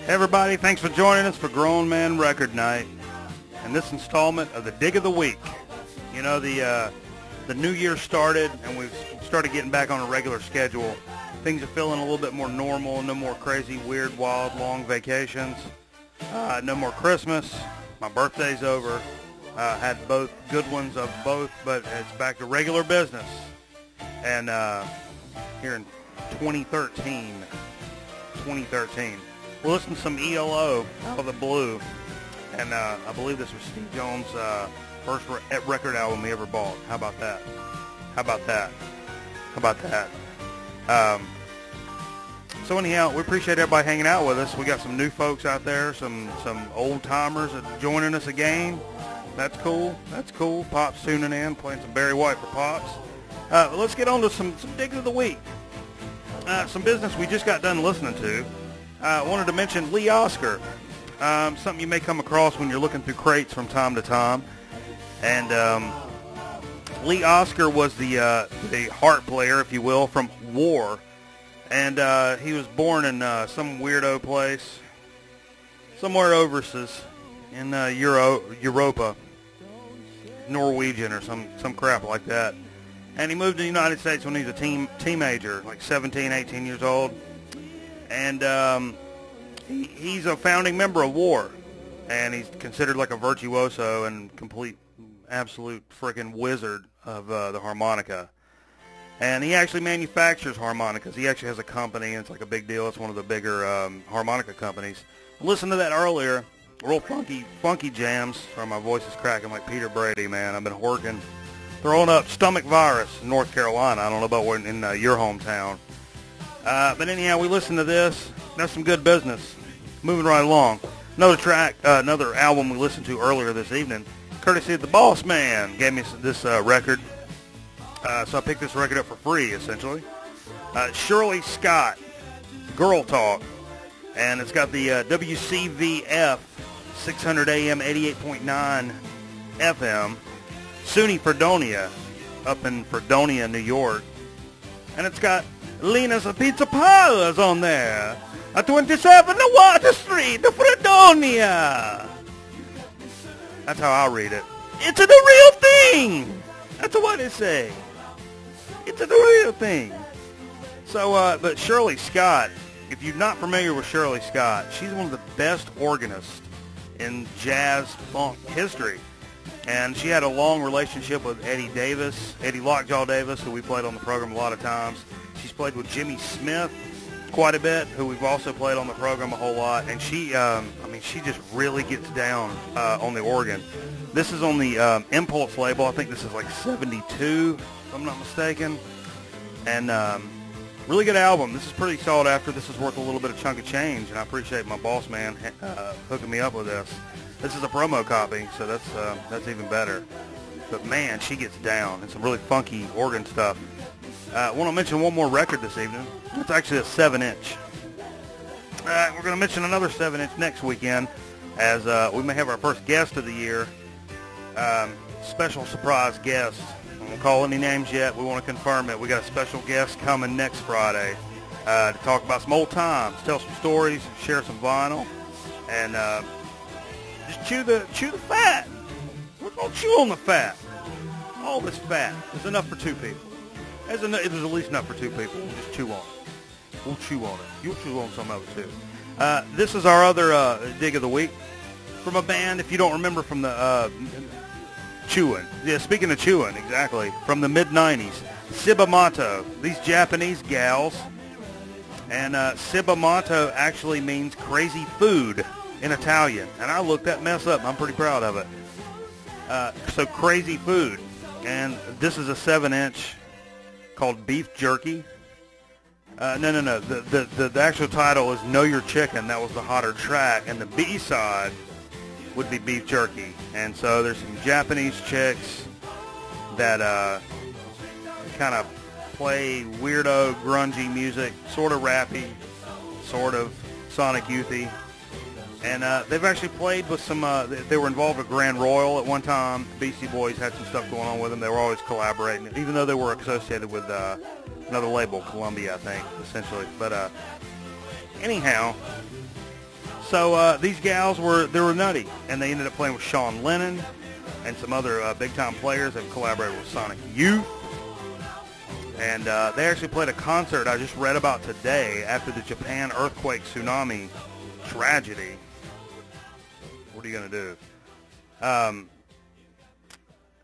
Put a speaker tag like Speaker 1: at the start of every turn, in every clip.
Speaker 1: Hey everybody, thanks for joining us for Grown Man Record Night and this installment of the Dig of the Week. You know, the new year started and we've started getting back on a regular schedule. Things are feeling a little bit more normal, no more crazy, weird, wild, long vacations, no more Christmas. My birthday's over. Had both good ones of both, but it's back to regular business. And here in 2013, we'll listen to some ELO out of the blue, and I believe this was Steve Jones' first record album he ever bought. How about that? So anyhow, we appreciate everybody hanging out with us. We got some new folks out there, some old timers joining us again. That's cool. Pop's tuning in, playing some Barry White for Pops. Let's get on to some digs of the week. Some business we just got done listening to. I wanted to mention Lee Oskar, something you may come across when you're looking through crates from time to time. And Lee Oskar was the harp player, if you will, from War. And he was born in some weirdo place, somewhere overseas in Europa, Norwegian or some crap like that. And he moved to the United States when he was a teenager, like 17, 18 years old. And he's a founding member of War, and he's considered like a virtuoso and complete, absolute freaking wizard of the harmonica. And he actually manufactures harmonicas. He actually has a company, and it's like a big deal. It's one of the bigger harmonica companies. Listen to that earlier, real funky jams. Sorry, my voice is cracking like Peter Brady, man. I've been working, throwing up stomach virus in North Carolina. I don't know about in your hometown. But anyhow, we listened to this. That's some good business. Moving right along. Another album we listened to earlier this evening, courtesy of the Boss Man, gave me this record. So I picked this record up for free, essentially. Shirley Scott, Girl Talk. And it's got the WCVF 600 AM 88.9 FM, SUNY Fredonia, up in Fredonia, New York. And it's got Lena's Pizza Parlors on there, at 27 Water Street, Fredonia. That's how I read it. It's the real thing. That's what they say. It's the real thing. So, but Shirley Scott, if you're not familiar with Shirley Scott, she's one of the best organists in jazz funk history. And she had a long relationship with Eddie Lockjaw Davis, who we played on the program a lot of times. She's played with Jimmy Smith quite a bit, who we've also played on the program a whole lot. And she, she just really gets down on the organ. This is on the Impulse label. I think this is like 72, if I'm not mistaken. And really good album. This is pretty sought after. This is worth a little bit of chunk of change, and I appreciate my boss man hooking me up with this. This is a promo copy, so that's even better. But man, she gets down. It's some really funky organ stuff. I want to mention one more record this evening. It's actually a 7-inch. We're going to mention another 7-inch next weekend, as we may have our first guest of the year. Special surprise guest. I won't call any names yet. We want to confirm it. We got a special guest coming next Friday to talk about some old times, tell some stories, share some vinyl, and just chew the fat. We're going to chew on the fat. All this fat. There's enough for 2 people. There's at least enough for 2 people. We'll just chew on it. We'll chew on it. You'll chew on some of it too. This is our other dig of the week from a band, if you don't remember, from the chewing. Yeah, speaking of chewing, exactly. From the mid-90s. Cibomato. These Japanese gals. And Cibomato actually means crazy food in Italian. And I looked that mess up. I'm pretty proud of it. So crazy food. And this is a 7-inch called Beef Jerky. No. The actual title is Know Your Chicken. That was the hotter track. And the B-side would be Beef Jerky. And so there's some Japanese chicks that kind of play weirdo, grungy music, sort of rappy, sort of Sonic Youthy. And they've actually played with some, they were involved with Grand Royal at one time. Beastie Boys had some stuff going on with them. They were always collaborating, even though they were associated with another label, Columbia, I think, essentially. But anyhow, So these gals they were nutty, and they ended up playing with Sean Lennon and some other big-time players that collaborated with Sonic Youth. And they actually played a concert I just read about today after the Japan earthquake tsunami tragedy. What are you going to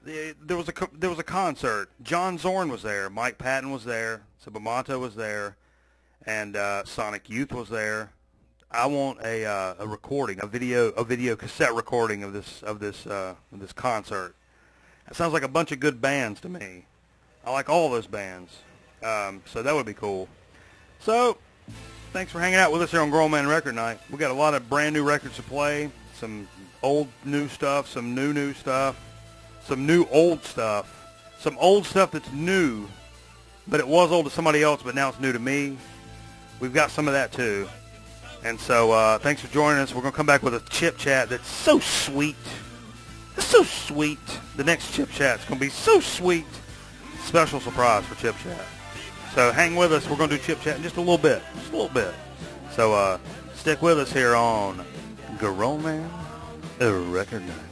Speaker 1: do? There was a concert. John Zorn was there. Mike Patton was there. Subamato was there. And Sonic Youth was there. I want a recording, a video cassette recording of this concert. It sounds like a bunch of good bands to me. I like all those bands, so that would be cool. So, thanks for hanging out with us here on Grown Man Record Night. We got a lot of brand new records to play, some old new stuff, some new stuff, some new old stuff, some old stuff that's new, but it was old to somebody else, but now it's new to me. We've got some of that too. And so, thanks for joining us. We're going to come back with a Chip Chat that's so sweet. It's so sweet. The next Chip Chat is going to be so sweet. Special surprise for Chip Chat. So hang with us. We're going to do Chip Chat in just a little bit. Just a little bit. So stick with us here on Grown Man Record Night.